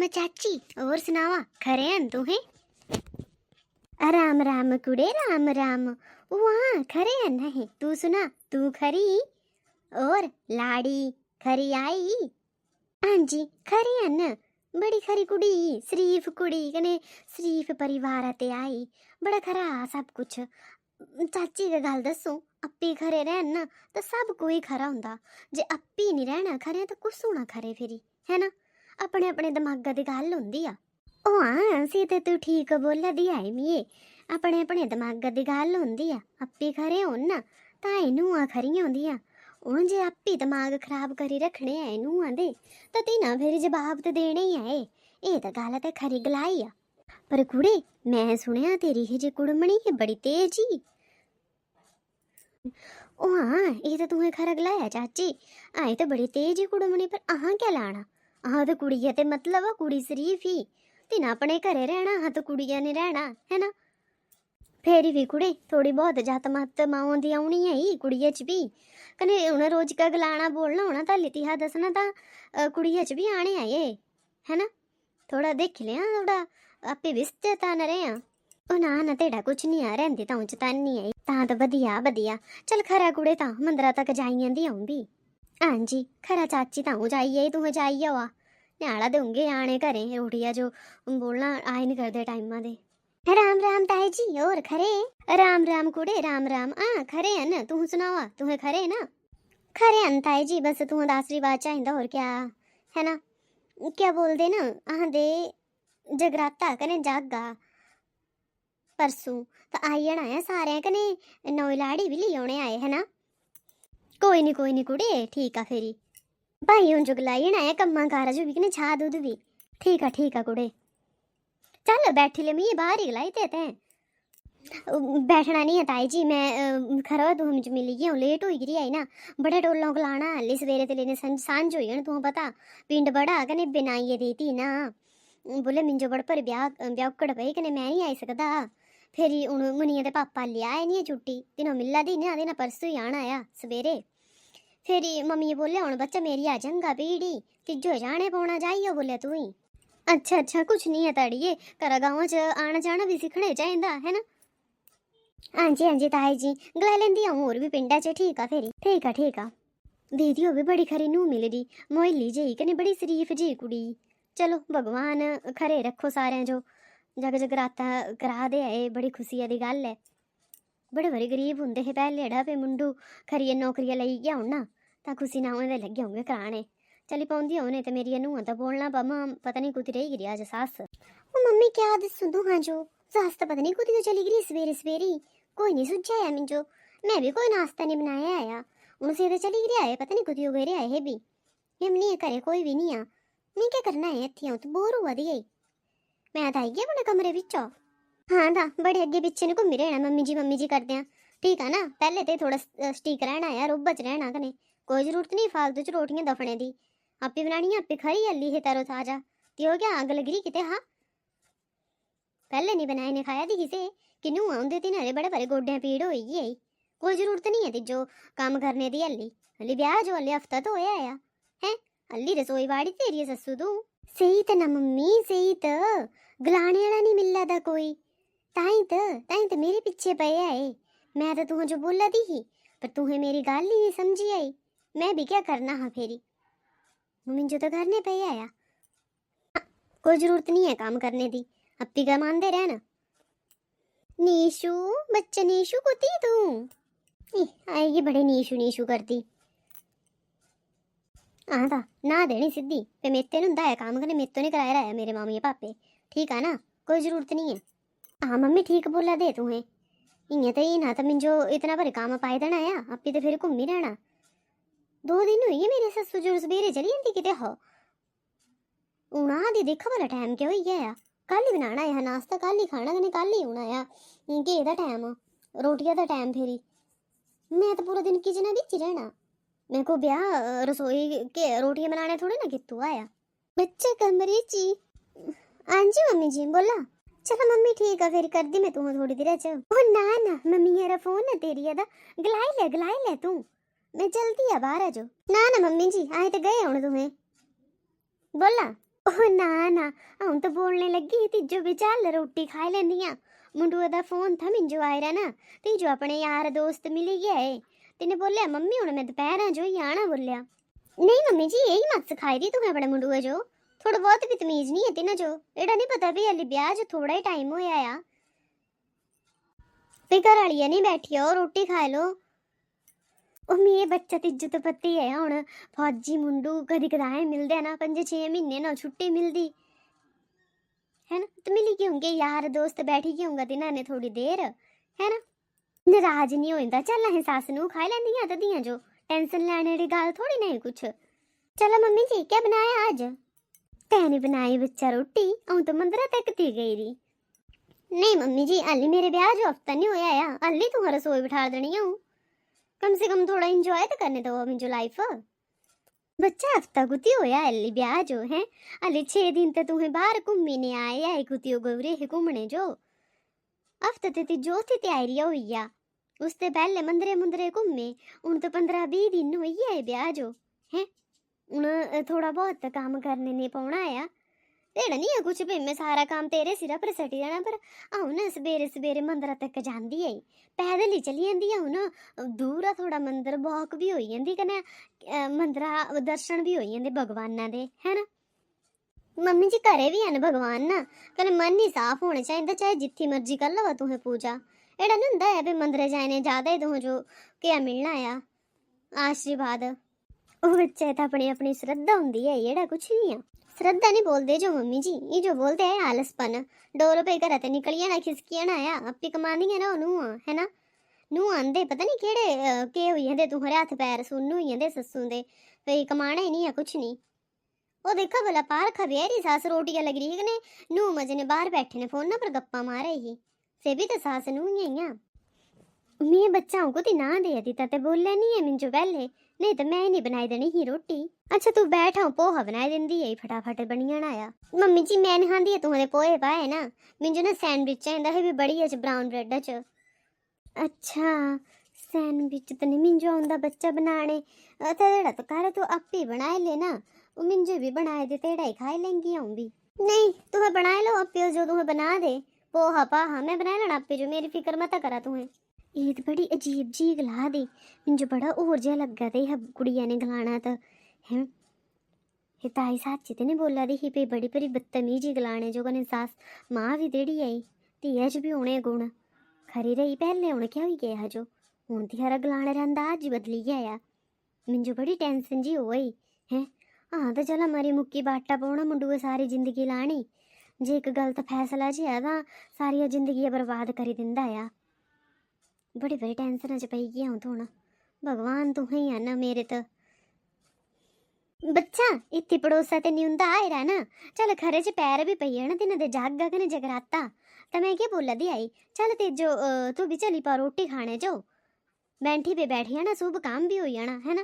राम चाची, और सुनावा खरे हैं तुहें? राम राम कुड़े राम राम। वहाँ खरे हैं नहीं, तू सुना, तू खरी? और लाड़ी खरी आई? हाँ जी खरी है न, बड़ी खरी कुड़ी, शरीफ कुड़ी कने शरीफ परिवार ते आई, बड़ा खरा सब कुछ। चाची के गल दसो, अपी खरे रहन ना तो सब कोई खरा हुंदा, जे अपी नहीं रहना खरे तो कुछ होना खरे फिरी, है ना? अपने अपने दिमागा दी गल हुंदी आ। ओ हाँ सी ते तू ठीक बोला दी आई मिये, अपने अपने दिमागा दी गल हुंदी आ। अपी खरे होन ना तां नूआं खरियां हुंदियां, हुण जे अपी दिमाग खराब करी रखने ऐ नूआं दे तां तिन्हां फिर जवाब ते देने ही ऐ। एह् तां गल ते खरी गलाई आ। पर कुड़े मैं सुनेआ तेरी ही जे कुड़मणी है बड़ी तेज ही। ओ हाँ ये तो तुम्हें खरा गलाया चाची, आए तो बड़ी तेज ही कुड़मणी, पर अहां क्या लाना? अहां तो कुड़ी ते मतलब आ, कुड़ी शरीफ ही, तिन्हां अपने घरे रहना, अहां तो कुड़िया ने रहना, है ना? फेरी भी कुड़े थोड़ी बहुत जात मत माओ दी आउनी है ही कुड़िया च भी, कने हुण रोज का गलाना बोलना होना तां लितिहा दसना तां कुड़िया च भी आने आए, है ना? थोड़ा देख लिया, थोड़ा आपे विस्ते तां न रहे। ओ ना तेरा कुछ नहीं आ रही तां चतान नहीं आई तां तो बढ़िया बढ़िया। चल खरा कुड़े तां मंदरा तक जाई आंदी आऊं भी। हाँ जी खरा चाची तां जाई आई, तू जाई आवा न्याड़ा दूंगे आने घरे रोटिया जो बोलना आए नहीं करदे टाइमा दे। राम राम ताई जी, और खरे? राम राम कुड़े राम राम। खरे है न, तू सुनावा तुहे खरे ना? खरे हन ताई जी, बस तू दास रिवाज चाहिदा और क्या, है ना? क्या बोलदे ना आंदे जगराता कने जागा परसों तो आई जाना है सारे कने नौई लाड़ी भी ली आने आए, है ना? कोई नहीं कुड़े ठीक आ फेरी भाई हूं जो गलाई ना है कम्मा कारा जो भी कने छा दूध भी ठीक आ कुड़े। चल बैठी ले मैं बाहर ही गलाई देते हैं। बैठना नहीं है ताई जी, मैं खरा तू मुझे मिली गई हूँ, लेट हो गई आई ना, बड़े टोलों गलाना हल्ली सवेरे ते लेने सांझ होई गई तू पता, पिंड बड़ा कने बनाइए देती ना, बोले मिंजो बड़ पर ब्याह कड़ पई कने मैं नहीं आई सकदा। फिर हूँ मुनिया दे पापा ले आए नहीं छुट्टी, तिनों मिला दी ना देना परसों ही आना आया सवेरे। फिर मम्मी बोले हूँ बच्चा मेरी आ जंगा पीड़ी तिजो जाने पौना जाइयो, बोले तू ही। अच्छा कुछ नहीं है तड़िए, करा गाँव च आना जाना भी सीखने चाहिए, है ना? हाँ जी ताई जी गला लेंदी हूँ, और भी पिंडा च ठीक आ फेरी ठीक आ। दीदी भी बड़ी खरी नू मिल दी, मोहली जी कने बड़ी शरीफ जी कुड़ी। चलो भगवान खरे रखो सारे जो जग जगराता करा दे आए, बड़ी खुशी दी गल है। बड़े बड़े गरीब होंगे हे पहले पे मुंडू खरी नौकरियां लई गया हूं ना तां खुशी ना उन्हें लगे होंगे कराने, चली पाउंदी होने ते मेरी नूंह तो बोलना पमा पता नहीं कुछ रही गिरी अज सास। ओ मम्मी क्या दसू दूहां जो सास तो पता नहीं कुछ चली गई सवेरे सवेरे, कोई नहीं सुझाया मिंजो, मैं भी कोई नाश्ता नहीं बनाया आया, उनसे तो चली गई आए पता नहीं कुछ गए आए है भी, हम नहीं करे कोई भी नहीं आ, मैं क्या करना है इत्थे हूं तो बोर हुआ दी आई, मैं तो आई गया अपने कमरे विचों। हाँ दा बड़े अगे पिछे ने घूमी रहना मम्मी जी करते हैं, ठीक है ना? पहले तो थोड़ा स्टीक रहना यार, उब्बच रहना कने कोई जरूरत नहीं फालतू च रोटियां दफने दी, आपे बनानी आपे खरी हल्ली है तारो ताजा ते हो क्या आग लग रही किते। हाँ पहले नहीं बनाए ने खाया दी किसे किनू आउंदे तीन हरे बड़े बड़े गोड्डियां पीड़ होई गई, कोई जरूरत नहीं है तिजो काम करने दी, हल्ली हल्ली ब्याह जो हल्ली हफ्ता तो होया आया है, हल्ली रसोई वाड़ी तेरी सस्सू तू। सही तो ना मम्मी सही तो, गलाने वाला नहीं मिलला दा कोई, ताई तो मेरे पीछे पे आए, मैं तो तुम्हें जो बोला दी ही पर तुम्हें मेरी गल ही नहीं समझी आई, मैं भी क्या करना हाँ फेरी मम्मी जो तो करने पे आया। कोई जरूरत नहीं है काम करने दी, अपी का मानते रहना। नीशू बच्चा नीशू कोती तू आएगी बड़े नीशू नीशू करती था ना देनी सीधी पे मेते नु है काम करने, मेतो नहीं कराया रहा है मेरे मामी पापे, ठीक है ना? कोई जरूरत नहीं है। हाँ मम्मी ठीक बोला दे तुम्हें, इं तो ही ना तो मिंजो इतना भारी काम पाई देना है, आपी तो फिर घूमी रहना। 2 दिन हुई है मेरे ससु जो सवेरे चली जाती किते हो, उना दी देखा वाला टाइम क्या हो गया, कल ही बनाना है नाश्ता, कल ही खाना कने कल ही होना है के दा टाइम रोटियां दा टाइम, फेरी मैं तो पूरा दिन किचन बिच ही रहना, मेरे को ब्याह रसोई के रोटियां बनाने थोड़े ना कितू आया। बच्चे कमरे ची। हाँ जी मम्मी जी बोला। चलो मम्मी ठीक है फिर कर दी मैं तुम्हें थोड़ी देर च। ओ ना मम्मी मेरा फोन है तेरी अदा गलाई ले तू, मैं चलती है बाहर आ जो। ना मम्मी जी आए तो गए हूं तुम्हें बोला ओह ना ना, हूँ तो बोलने लगी तीजो भी चल रोटी खाई लैनिया। मुंडुआ दा फोन था मिंजो आयरा ना, तीजो अपने यार दोस्त मिली गया है। तिने बोलिया मम्मी हुण मैं दोपहर जो ही आना बोलिया। नहीं मम्मी जी यही मत सिखाई दी तुम्हें अपने मुंडुए जो, थोड़ा बहुत भी तमीज नहीं है तिना जो, एड़ा नहीं पता भी हली ब्याह जो थोड़ा ही टाइम होया आ। ते घर वाली नहीं बैठी हो रोटी खाए लो। ओ मेरे बच्चा तिज्जो तो पता ही है हुण, फौजी मुंडू कदी कदाए मिलदे ना, 5-6 महीने ना छुट्टी मिलदी है ना, तो मिली गए होंगे यार दोस्त बैठी गए होंगे तिन्हां ने थोड़ी देर है ना। नाराज नहीं होइंदा, चल अहें सस नूं खाई लैंदियां ते दियां जो, टेंशन लैने दी गल थोड़ी नहीं कुछ। चलो मम्मी जी क्या बनाया आज? तैने बनाई बच्चा रोटी, हूँ तो मंदरा तक ती गई री। नहीं मम्मी जी हाली मेरे ब्याह जो हफ्ता नहीं होया आ, हाली तू रसोई बिठा देनी हूँ, कम से कम थोड़ा इंजॉय तो करने दो मुझे लाइफ। बच्चा हफ्ता कुती होया हाली ब्याह जो है, हाली 6 दिन तो तुम्हें बाहर घूमने आए आई कुतियो गौरे है घूमने जो, हफ्ते ते जो थी तैयारी हुई आ, उससे पहले मंदरे मुंदरे घूमे, हूँ तो 15-20 दिन हुई है ब्याह जो है, हूँ थोड़ा बहुत काम करने नहीं पौना आया, तेरा नहीं है कुछ भी, मैं सारा काम तेरे सिर पर सटी जाना, पर आऊँ ना सवेरे सवेरे मंदिर तक जाती है, पैदल ही चली जाती हूँ ना, दूर आ थोड़ा मंदिर, वॉक भी हो जाती कन्नै मंदिर दर्शन भी हो जाते भगवाना दे है ना। मम्मी जी घरे भी हैं भगवान ना, कन्नै मन ही साफ होना चाहिए, चाहे जित्थी मर्जी कर लो तुहें पूजा, एड़ा नहीं होंदा है भी मंदिर जाने ज्यादा ही तुहें जो क्या मिलना आ आशीर्वाद। वो बच्चे तो अपनी अपनी श्रद्धा होंगी है, एड़ा कुछ नहीं है, श्रद्धा नहीं बोलते जो मम्मी जी, ये जो बोलते हैं आलसपन, डोर पे घर ते निकलिया ना खिसकिया ना आया अपी कमानी है ना नूह है ना, नूह आंदे पता नहीं केड़े के हुई जंदे तुम्हारे हथ पैर सुन्न हुई जंदे सस्सू दे, भाई कमाना ही नहीं है कुछ नहीं। वो देखा भला पार खबेरी सास रोटियां लग रही है नूह मजे ने बाहर बैठे ने फोन पर गप्पा मारे ही, से भी तो सास नूह ही है। मैं बच्चाओं को ती ना दे दी ते बोलिया नहीं है मिंजो पहले, नहीं तो मैं नहीं बनाई देनी ही रोटी। अच्छा तू बैठा पोहा बनाई देंदी है फटाफट बनी जाना आया। मम्मी जी मैं नहीं खांदी है तुम्हारे पोहे पाए ना, मिंजो ना सैंडविच चाहिए है भी बड़ी है ब्राउन ब्रेड च। अच्छा सैंडविच तो नहीं मिंजो आंदा बच्चा बनाने, तेरा तो कर तू आप ही बनाए लेना, वो मिंजो भी बनाए दे तेरा ही खाई लेंगी आऊँ भी। नहीं तुम्हें बनाए लो आपे जो तुम्हें बना दे, पोहा पाहा मैं बना लेना आपे जो, मेरी फिक्र मत करा तुम्हें। ये तो बड़ी अजीब जी गला दी, मुझे बड़ा और जहा लगा दे है कुड़िया ने गलाना तो है, ये ताई साची तो नहीं बोला दी ही पे बड़ी बड़ी बदतमीजी गलाने जो कने सास माँ भी देड़ी आई धीया च भी होने गुण खरी रही, पहले हूँ क्या हुई गया जो हूँ तिहारा गलाने रहा अज बदली गया, मुझे बड़ी टेंशन जी हो गई है। हाँ तो चलो मरी मुक्की बाटा पाना मुंडुए सारी जिंदगी लानी, जे एक गलत फैसला जी है तो सारिया जिंदगी बर्बाद करी दिंदा आ, बड़ी बड़ी टेंशन च पई गई हूँ तो हूँ, भगवान तू ही है ना मेरे तो। बच्चा इतनी पड़ोसा ते नहीं हुंदा आयरा ना, चल खरे च पैर भी पई है ना तिन्हां दे जागा कने जगराता, तो मैं क्या बोला दी आई चल ते जो तू भी चली पा रोटी खाने जो, बैठी पे बैठी है ना शुभ काम भी हो जाना है ना,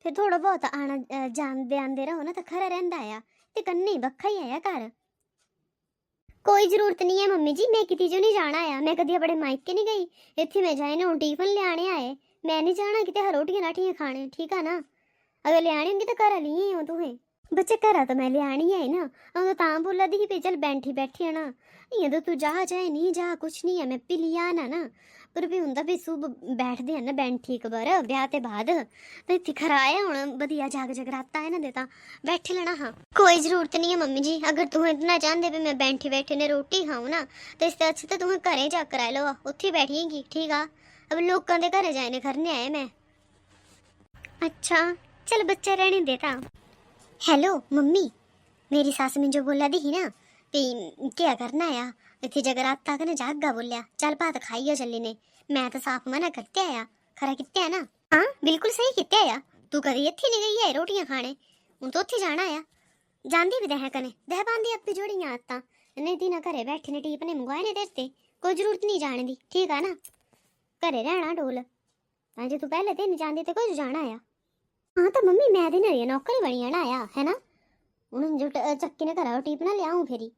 फिर थोड़ा बहुत आना जान आंदे रहो ना तो खरा रहिंदा आ, ते कन्ने बखा ही आया घर। कोई जरूरत नहीं है मम्मी जी, मैं किती जो नहीं जाना आया, मैं कभी अपने मायके नहीं गई, इतने मैं जाए ना टिफिन लियाने आए, मैं नहीं जाना कि रोटियां राटियां खाने ठीक है ना, अगर ले आनी होंगी तो घर लिए हो तुम्हें, बच्चे घरा तो मैं ले आनी है ना, तो तां बोला दी ही चल बैठी बैठी है ना, ये तो तू जा चाहे नहीं जा कुछ नहीं है, मैं पी लिया ना, पर भी हुंदा भी सुब बैठते हैं ना बैठी एक बार ब्याह के बाद, तो इतनी खराया हूँ वधिया जाग जगराता है ना देता बैठे लेना। हाँ कोई जरूरत नहीं है मम्मी जी, अगर तुम्हें इतना चाहते भी मैं बैठी बैठे ने रोटी खाऊँ ना, तो इससे अच्छे तो तुम्हें घरें जा कराए लो, उत्थे बैठिएगी ठीक आ, अब लोगों के घरे जाने करने आए मैं। अच्छा चल बच्चा रहने देता। हेलो मम्मी, मेरी सास में जो बोला दी ही ना भी क्या करना है इतनी जगराता कने जागा बोलिया चल भात खाइयो चली ने, मैं तो साफ मना करते आया, खरा कितने है ना, हाँ बिल्कुल सही कितने आया, तू कभी इत्थे नहीं गई है रोटियां खाने, हूँ तो उत्थे जाना आया, जानती भी दह कने दह पांदी अपनी जोड़ियां आदतां, नहीं तीना घरे बैठे ने टीप ने मंगवाए ने तेरे ते, कोई जरूरत नहीं जाने दी ठीक है ना, घरे रहना डोल, जे तू पहले ते नहीं जानती तो कोई जाना आया। हाँ तो मम्मी मैं दिन नौकरी बनी है ना आया है ना, उन्हें जो चक्की ने करा टीप ना लियाऊं फेरी,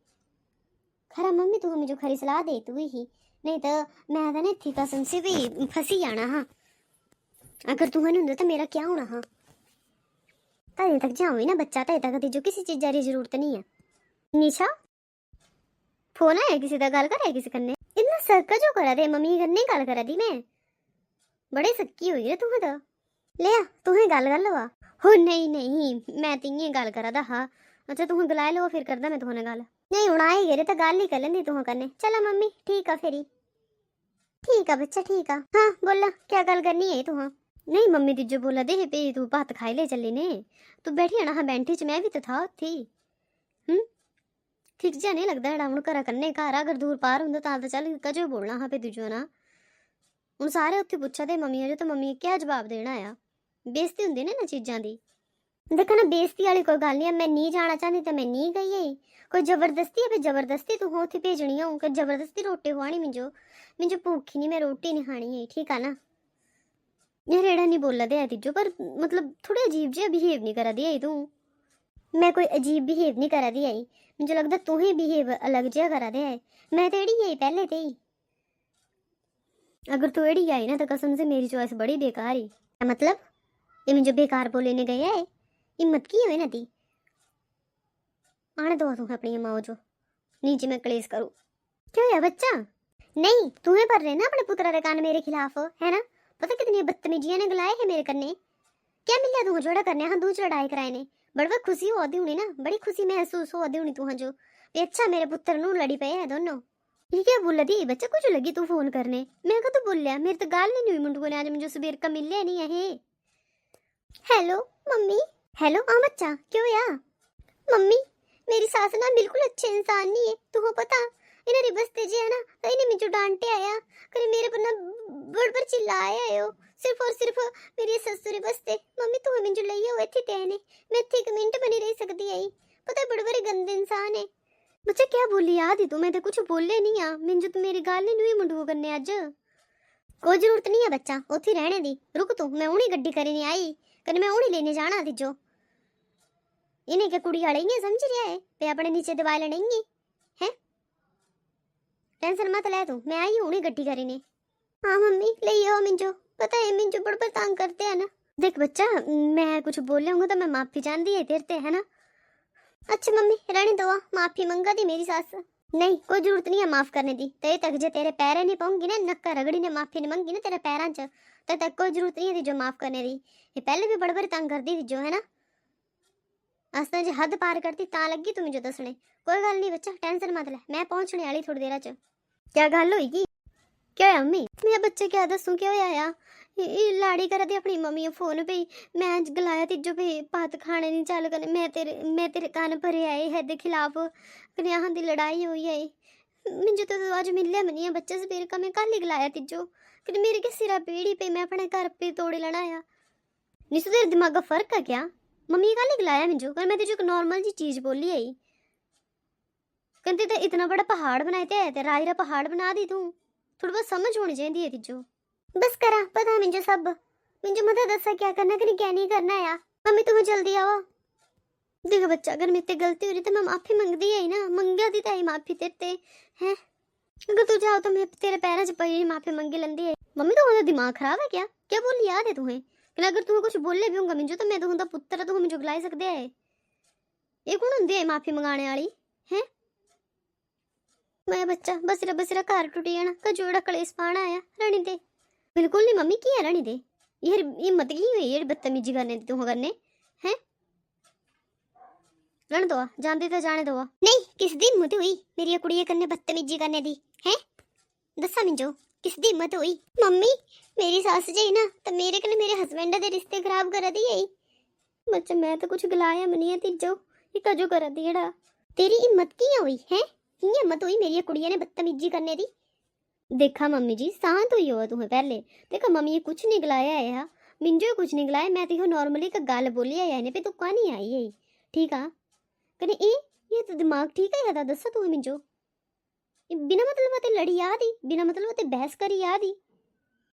खरा मम्मी तू मुझे खरी सलाह दे तू ही, नहीं तो मैं तो ना इतनी कसम से भी फंसी जाना हाँ, अगर तू नहीं तो मेरा क्या होना हाँ। तदे तक जाऊँ ना बच्चा, तदे तक तीजो किसी चीज़ा की जरूरत नहीं है। निशा फोन आया किसी का, गल कर किसी कन्ने? इतना सरका जो करा दे, मम्मी कन्ने गल करा दी मैं। बड़े सक्की हुई है तू तो। ले आ तुहें गल कर लवा। हो नहीं नहीं, मैं तियां गल करा दा हा। अच्छा तुहें गलाए लो फिर करदा मैं तुहने गल। नहीं हुण आई गेरे तो गल ही कर लेंदी तुह कन्ने। चला मम्मी ठीक है फिर। ठीक है बच्चा ठीक है। हाँ बोला क्या गल करनी है तुह? नहीं मम्मी तिजो बोला दे पे तू भात खाई ले चली ने। तू बैठी ना, हाँ बैंठी च मैं भी तो था थी। ठीक जा नहीं लगदा है हुण घरा कन्ने घर, अगर दूर पार हुंदा तां तां चल कजो बोलना हा पे तिजो ना। हुण सारे उत्थे पुच्छा दे मम्मी अजे, तो मम्मी क्या जवाब देना आ? बेइज्जती हुंदी ने ना चीज़ां दी। देखो ना बेइज्जती वाली कोई गल नहीं है, मैं नहीं जाना चाहती तो मैं नहीं गई है। कोई जबरदस्ती है, जबरदस्ती तू हो उत्थे भेजनी हूँ कि जबरदस्ती रोटी खुआनी मिंजो भूखी नहीं, मैं रोटी नहीं खानी है ठीक है ना। यार एड़ा नहीं बोला दे तिजो, पर मतलब थोड़े अजीब जिहा बिहेव नहीं करा दी है तू। मैं कोई अजीब बिहेव नहीं करा दी आई, मुझे लगता तू ही बिहेव अलग जिहा करा दे है। मैं तो एड़ी आई पहले ते ही। अगर तू एड़ी आई ना तो कसम से मेरी चॉइस बड़ी बेकार ही। मतलब ये मुझे बेकार बोलने गए है, हिम्मत की है ना दी। आने दो तुम्हें अपनी माओ जो नीचे मैं कलेश करूँ। क्यों है बच्चा? नहीं तुम्हें पर रहे ना अपने पुत्रा रे कान मेरे खिलाफ है ना। पता कितनी बदतमीजियां ने गलाए है मेरे कन्ने। क्या मिला तू जोड़ा करने, हाँ दूसरा लड़ाई कराए ने। बड़ी खुशी हो दी होनी ना, बड़ी खुशी महसूस हो दी होनी तू जो। अच्छा मेरे पुत्र नू लड़ी पे है दोनों। ये क्या बोल दी बच्चा? कुछ लगी तू फोन करने, मैं कदों बोलिया? मेरी तो गल नहीं हुई मुंडू ने आज, मुझे सबेर का मिले नहीं है। Hello mummy. हेलो हाँ बच्चा क्यों या? मम्मी मेरी सास ना बिल्कुल अच्छे इंसान नहीं है, तुम्हें पता? इन्हें रिबसते जे है ना तो इन्हें मुझे डांटे आया करे, मेरे पर ना बड़ चिल्लाए आयो सिर्फ और सिर्फ मेरी ससुर बसते। मम्मी तुम्हें मुझे लइयो इत्थे ते ने, मैं इत्थे एक मिनट बनी रही सकती आई। पता है बड़े गंदे इंसान है। बच्चा क्या बोली याद ही तू? मैं तो कुछ बोले नहीं आ, मुझे तो मेरी गल नहीं हुई मुंडू करने अज। कोई जरूरत नहीं है बच्चा उत्थे रहने दी, रुक तू, मैं उन्हीं गड्डी करी नहीं आई कने मैं उन्हीं लेने जाना तिजो। इन्हें क्या कुड़ी वाले ही समझ रहा है पे अपने नीचे दबाए लेने है। टेंशन मत ले तू, मैं आई हूं उन्हीं गड्डी करी ने। हाँ मम्मी ले आओ मिंजो, पता है मिंजो बड़ तंग करते हैं ना। देख बच्चा मैं कुछ बोले होंगे तो मैं माफी चाहती है तेरे ते है ना। अच्छा मम्मी रहने दो, माफी मंगा दी मेरी सास। नहीं कोई जरूरत नहीं है माफ करने दी, ते तक जे तेरे पैरे नहीं पाऊंगी ना, नक्का रगड़ी ने माफी नहीं मंगी ना तेरे पैरों च, तब तक कोई जरूरत नहीं है जो माफ करने दी। ये पहले भी बड़ तंग कर दी जो है ना। आस्ता जे हद पार करती ता लगी तू मुझे दसने। कोई गल नहीं बच्चा टेंशन मत ले, मैं पहुंचने वाली थोड़ी देर च। क्या गल होगी? क्या है मम्मी? मेरा बच्चे क्या दसूं क्या होया? लाड़ी करा दी अपनी मम्मी फोन पे, मैं अज गलाया तिजो पे भात खाने नहीं चल कर, मैं तेरे कान भरे आए है दे खिलाफ कन्या दी लड़ाई हुई है। मुझे तो अज मिले भी नहीं है बच्चे सवेर का, मैं कल ही गलाया तिजो कि मेरे के सिरा पीड़ी पे मैं अपने घर पे तोड़े लेना आया। निशु तेरे दिमाग का फर्क है क्या? मम्मी कल ही गलाया मुझे, कर मैं तुझे एक नॉर्मल जी चीज बोली आई, कहती तो इतना बड़ा पहाड़ बनाए थे रायरा पहाड़ बना दी तू। थोड़ी बहुत समझ होनी चाहिए है तिजो। बस करा पता है मुझे सब, मुझे मत दसा क्या करना कि क्या नहीं करना है। मम्मी तुम्हें जल्दी आओ। देख बच्चा अगर मेरे गलती हो रही तो मैं माफी मंगती है ना, मंगा दी तो माफी तेरे है। अगर तू जाओ तो मैं तेरे पैरों च पई माफी मंगी लेंदी है। मम्मी तुम्हारा दिमाग खराब है क्या? क्या बोली याद है तुम्हें कि अगर तुम्हें कुछ बोले भी होंगे मुझे तो मैं तुम्हारा पुत्र तुम्हें मुझे बुलाई सकते है। ये कौन होंदी है माफी मंगाने वाली है? मैं बच्चा बसरा घर टूटी जाना कजोड़ा कलेस पाना आया रानी दे। बिल्कुल नहीं मम्मी की है रानी दे, ये हिम्मत की हुई है बदतमीजी करने दी तुम करने हैं। रहने दो जानते तो जाने दो। नहीं किस दी हिम्मत हुई मेरी कुड़िया करने बदतमीजी करने दी है? दसा मिंजो किस दी हिम्मत हुई? मम्मी मेरी सास जी ना तो मेरे कने मेरे हस्बैंड दे रिश्ते खराब कर दी है। बच्चा मैं तो कुछ गलाया मनी है तिजो, ये कजो कर दी जेड़ा तेरी हिम्मत की हुई है? की हिम्मत हुई मेरी कुड़िया ने बदतमीजी करने दी? देखा मम्मी जी शांत हुई हो तुम्हें पहले। देखा मम्मी ये कुछ नहीं गलाया है, मिंजो कुछ नहीं गलाया, मैं तो नॉर्मली का गल बोली है पे तू कहा नहीं आई है ठीक है कने ये तो दिमाग ठीक है यादा दसा तुम्हें मिंजो बिना मतलब ते लड़ी याद ही, बिना मतलब ते बहस करी याद ही।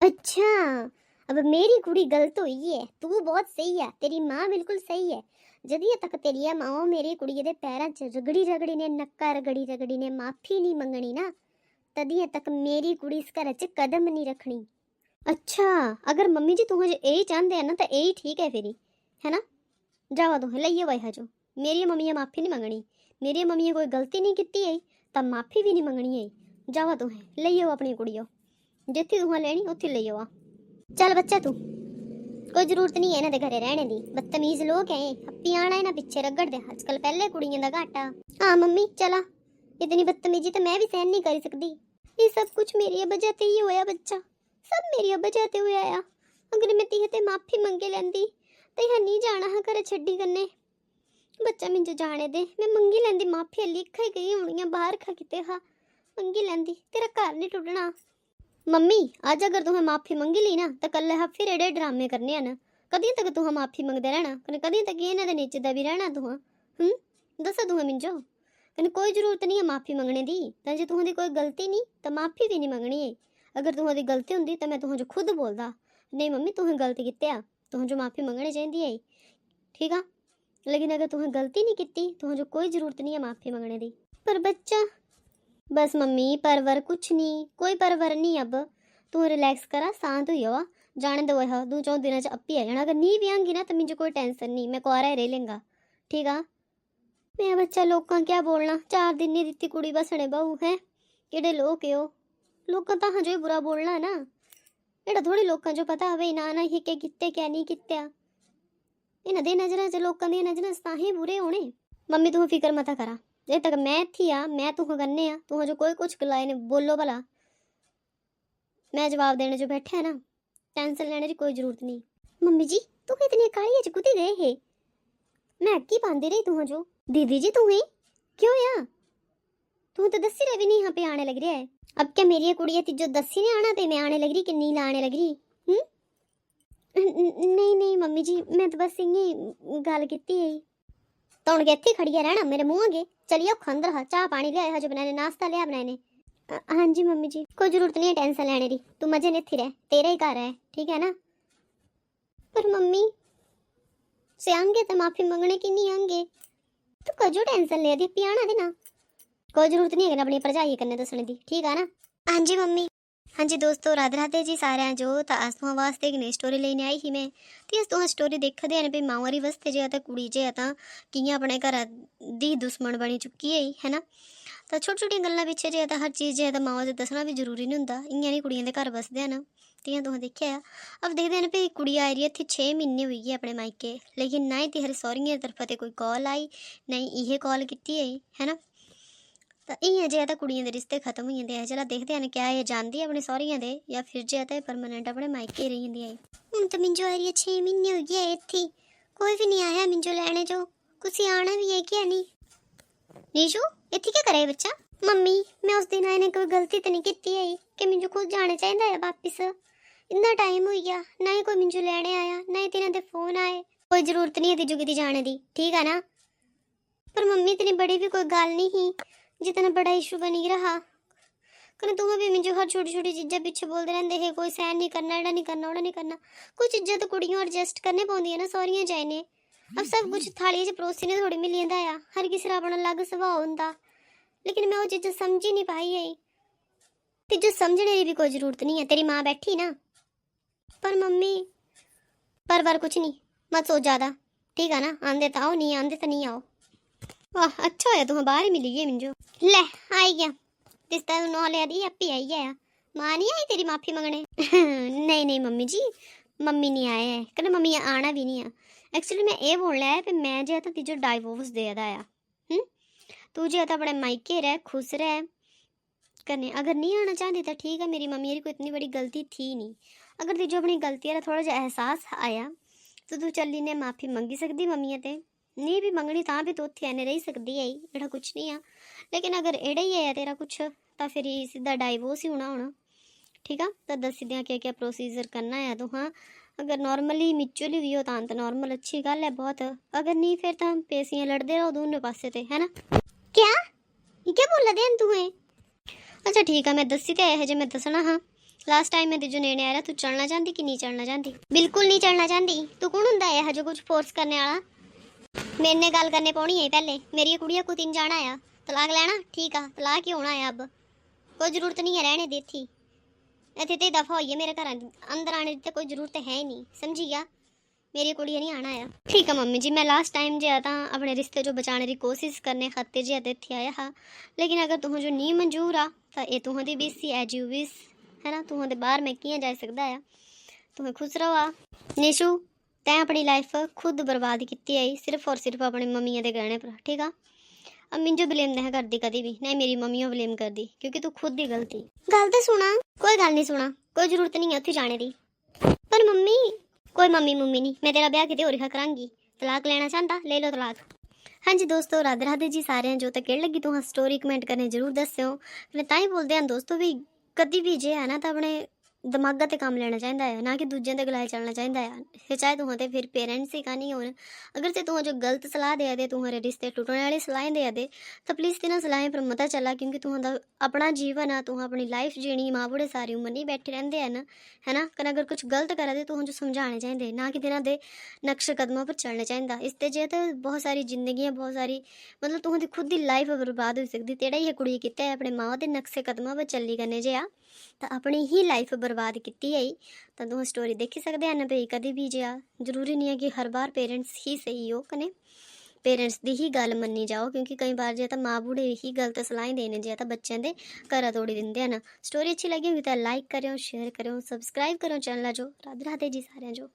अच्छा अब मेरी कुड़ी गलत हुई है, तू बहुत सही है, तेरी माँ बिल्कुल सही है। जदिया तक तेरी माँ मेरी कुड़ी दे पैरों च रगड़ी ने नक्का रगड़ी ने माफी नहीं मंगनी ना, तदिया तक मेरी कुड़ी इस घर च कदम नहीं रखनी। अच्छा अगर मम्मी जी तुझे यही चाहते हैं ना तो यही ठीक है फिर है ना। जावा तुम लइए वही हजो। मेरी मम्मी माफ़ी नहीं मंगनी, मेरी मम्मी कोई गलती नहीं की है तब माफ़ी भी नहीं मंगनी है। जावा तुम लइयो अपनी कुड़ियो, जिथे तुम लेनी उत्थे लइयो आ। चल बच्चा तू, कोई जरूरत नहीं है इन्हां दे घरे रहने दी, बदतमीज लोग हैं, हप्पी आना इन्हां पिछे रगड़ दे। आजकल पहले कुड़ियां दा घाटा। हाँ मम्मी चला, इतनी बदतमीजी तो मैं भी सहन नहीं कर सकती। ये सब कुछ मेरी वजह ते ही होया बच्चा, सब मेरी वजह ते होया आ। अगर मैं तिहे ते माफी मंगे लैंदी ते यह नहीं जाना हा घर छड्डी कन्ने। बच्चा मिंजो जाने दे, मैं मंगी लैंदी माफी, लिखा ही गई होनी बाहर खा किते हा, मंगी लैंदी, तेरा घर नहीं टुटना। मम्मी आज अगर तुम्हें माफी मंगी ली ना तो कल हा फिर एडे ड्रामे करने हैं ना। कदी तक तुह माफी मंगदे रहना, कने कदी तक इन्हां दे नीचे भी रहना तुह। दसो तुह मिंजो, कने कोई जरूरत नहीं है माफी मंगने दी। तो जे तुहां दी कोई गलती नहीं तो माफी भी नहीं मंगनी है। अगर तुहां दी गलती हुंदी तो मैं तुहां जो खुद बोलदा नहीं मम्मी तुहें गलती कित्ते आ, तुहां जो माफी मंगनी चाहिदी है, ठीक आ। लेकिन अगर तुहें गलती नहीं की तुहां जो कोई जरूरत नहीं है माफी मंगने दी। पर बच्चा बस मम्मी परवर कुछ नहीं, कोई परवर नहीं। अब तू रिलैक्स करा, शांत हुई हो, जाने दो। वह 2-4 दिन अपी आ जाना। अगर नहीं भी आऊंगी ना तो मुझे कोई टेंशन नहीं, मैं कुआरा ही रह लेंगा, ठीक आ। मैं बच्चा लोग क्या बोलना, 4 दिन नहीं दिती कुड़ी बसने बहू है, केड़े लोग हो लोग तो हाँ जो बुरा बोलना ना, एड़ा थोड़ी लोगों जो पता हवे ना ना ही क्या किते क्या नहीं कित्या। इन्हां दे नजरां च लोकां दी नजरां च तां ही बुरे होने। मम्मी तू फिक्र मत करा, जे तक मैं थी आ मैं तुह करने आ, तुह जो कोई कुछ गलाए ने बोलो भला, मैं जवाब देने जो बैठे है ना, टेंशन लेने की कोई जरूरत नहीं। मम्मी जी तू इतनी काली च कुत्ते गए है, मैं अक्की पांदी रही तुह जो। दीदी जी तू क्यों या तू तो दसी रही भी नहीं यहाँ पे आने लग रहा है। अब क्या मेरी कुड़ी जो दसी ने आना ते मैं आने लग रही कि नहीं लाने लग रही। नहीं नहीं मम्मी जी मैं तो बस इं गल की तो हूँ इतने खड़ी रहना मेरे मुँह अगे। चलिए खंदर हा चाह पानी लिया जो बनाने, नाश्ता लिया बनाने। हाँ जी मम्मी जी कोई जरूरत नहीं है टेंशन लेने की, तू मजे ने इत्थे रह, तेरा ही घर है ठीक है ना। पर मम्मी से आएंगे तो माफी मंगने की नहीं आएंगे, तू कजो टेंशन ले दी पियाना देना, कोई जरूरत नहीं है अपनी भरजाई करने दसने दी, ठीक है ना। हाँ जी मम्मी। हाँ जी दोस्तों राधे राधे जी सारे जो। तो अस तुहां वास्ते एक नई स्टोरी लेने आई ही मैं। तो अस तुहां स्टोरी देखदे हैं भी मावां दी वास्ते जे कुड़ी जे कियां अपने घर दी दुश्मन बनी चुकी है ना। तो छोटी छोटी गल्लां पिच्छे जे हर चीज़ जे मावां से दसना भी जरूरी नहीं हुंदा, इयां नहीं कुड़ियां दे घर बसदे हैं ना। तियां तुहां देखिया अब देखदे हैं भी कुड़ी आई रही इत्थे 6 महीने होई गए अपने मायके, लेकिन ना ही तिहरे सौहरियें दी तरफा ते कोई कॉल आई ना ही इहे कॉल कीती है ना। तो इं जे कुड़ियों के रिश्ते खत्म हो जाते हैं। चलो देखते हैं क्या ये जानती है अपने सौहरियों दे या फिर जे परमानेंट अपने मायके रही जंदी है। हूँ तो मिंजो आ रही है 6 महीने हो गए इत्थे, कोई भी नहीं आया मिंजो लैने जो, कुछ आना भी है क्या नहीं। नीशू इत्थे क्या करे बच्चा। मम्मी मैं उस दिन आए ने कोई गलती तो नहीं की है कि मिंजो खुद जाना चाहिए है वापिस, इतना टाइम हो गया ना ही कोई मिंजो लैने आया ना ही तिन्हां दे फोन आए, कोई जरूरत नहीं है तिजो किते जाने दी, ठीक है ना। पर मम्मी इतनी बड़ी भी कोई गल नहीं ही जितना बड़ा इशू बनी रहा। कने तुम्हें भी मुझे हर छोटी छोटी चीज़ें पीछे बोलते रहते हैं कोई सहन नहीं करना, एड़ा नहीं करना, ओड़ा नहीं करना। कुछ चीज़ें तो कुड़ियों एडजस्ट करने पौंदी है ना सौहरियां जाने। अब सब कुछ थाली च परोसी ने थोड़ी मिली जाता है, हर किसी का अपना अलग सुभाव होंदा। लेकिन मैं वो चीज़ें समझ ही नहीं पाई है, तिजो समझने की भी कोई जरूरत नहीं है, तेरी माँ बैठी ना। पर मम्मी पर कुछ नहीं मत सोच ज़्यादा, ठीक है ना। आंदे तो आओ, नहीं आंदे तो नहीं आओ। वाह अच्छा होया तुम्हें बाहर ही मिली गई मिंजो, ले आई गया तिस्ता नौ लिया दी अपी आई गया। माँ नहीं आई तेरी माफी मंगने। नहीं नहीं मम्मी जी मम्मी नहीं आए है, कल मम्मी आना भी नहीं है। एक्चुअली मैं ये बोलना है कि मैं जो है तीजो डाइवोर्स दे आया। तू जो है अपने मायके रह खुश रह करने, अगर नहीं आना चाहती तो ठीक है, मेरी मम्मी कोई इतनी बड़ी गलती थी नहीं। अगर तीजो अपनी गलती का थोड़ा जहा एहसास आया तो तू चली ने माफ़ी मंगी सकती मम्मी ते, नहीं भी मंगनी ता भी तो उत्थे आने रही सकती है, एड़ा कुछ नहीं है। लेकिन अगर एड़ा ही है तेरा कुछ तो फिर सीधा डाइवोर्स ही होना, ठीक है। तो दस दियाँ क्या क्या प्रोसीजर करना है तो हाँ, अगर नॉर्मली मिचुअली भी हो तो नॉर्मल अच्छी गल है बहुत, अगर नहीं फिर तो हम पेसियाँ लड़ते रहो दोनों पासे ते, है ना। क्या ये क्या बोला दे तुम्हें। अच्छा ठीक है मैं दसी तो है जे मैं दसना हाँ। लास्ट टाइम मैं तुझे नेने आया तू चलना चाहती कि नहीं चलना चाहती। बिल्कुल नहीं चलना चाहती, तू कौन होंदा है जो कुछ फोर्स करने वाला। मेरे ने गल करने पौनी है पहले, मेरी कुड़िया को 3 जाना आया तलाक लेना, ठीक है तलाक ही होना है। अब कोई जरूरत नहीं है रहने दी थी इतने तो दफा होइए मेरे घर अंदर आने की कोई जरूरत है ही नहीं, समझी गया। मेरी कुड़ी नहीं आना है। ठीक है मम्मी जी, मैं लास्ट टाइम जो है अपने रिश्ते जो बचाने की कोशिश करने खातिर जो है इत्थे आया हा, लेकिन अगर तुहें जो नहीं मंजूर आ तो ये तुहें दी विश सी एज यू विश, है ना। तुहें दे बाहर मैं कियां जा सकदा है। तुहें खुश रहो आ। निशु, तैं अपनी लाइफ खुद बर्बाद की आई सिर्फ और सिर्फ अपनी मम्मिया के कहने पर, ठीक है। अब मिंजो ब्लेम नहीं करती कभी भी, नहीं मेरी मम्मी ब्लेम कर दी, क्योंकि तू खुद ही गलती। गल तो सुना। कोई गल नहीं सुना, कोई जरूरत नहीं है उत्थे जाने की। पर मम्मी, कोई मम्मी मुम्मी नहीं, मैं तेरा ब्याह किते होर करांगी। तलाक लेना चाहता ले लो तलाक। हाँ जी दोस्तों, राधे राधे जी सारे जो तो केड़ लगी तुम स्टोरी कमेंट करने जरूर दस्यो। मैं ताई बोलते हैं दोस्तों भी कभी भी जे है ना तो अपने दिमागा ते काम लेना चाहिए है, ना कि दूजे के गलाए चलना चाहिए है। फिर चाहे तुम तो फिर पेरेंट्स ही का नहीं हो, अगर से तुम जो गलत सलाह दे दे, तुम्हारे रिश्ते टूटने वाली सलाहें दे दे, तो प्लीज़ तिना सलाहें पर मत चला, क्योंकि तुम्हारा अपना जीवन है, तुम अपनी लाइफ जीनी माँ बूढ़े सारी उम्र नहीं बैठे रहते हैं ना, है ना। कल अगर कुछ गलत करा दे तो जो समझाने चाहिए, ना कि तिना दे नक्श कदमों पर चलना चाहिए। इसते जे तो बहुत सारी जिंदगियाँ, बहुत सारी मतलब तुम्हारी खुद ही लाइफ बर्बाद हो सकती। तेरा ही कुड़ी किता है अपने माँ के नक्शे कदमों पर चली करने जे आ तो अपनी ही लाइफ बर्बाद की आई। तो तुम स्टोरी देखी सकते हैं ना भाई, कभी भी जे आ जरूरी नहीं है कि हर बार पेरेंट्स ही सही हो, कने पेरेंट्स की ही गल मन्नी जाओ, क्योंकि कई बार जो माँ बूढ़े ही गलत सलाहें देने जे बच्चों के घर तोड़ी देंगे हैं ना। स्टोरी अच्छी लगी होगी तो लाइक करो, शेयर करो, सब्सक्राइब करो चैनल जो। राधे राधे जी सारे जो।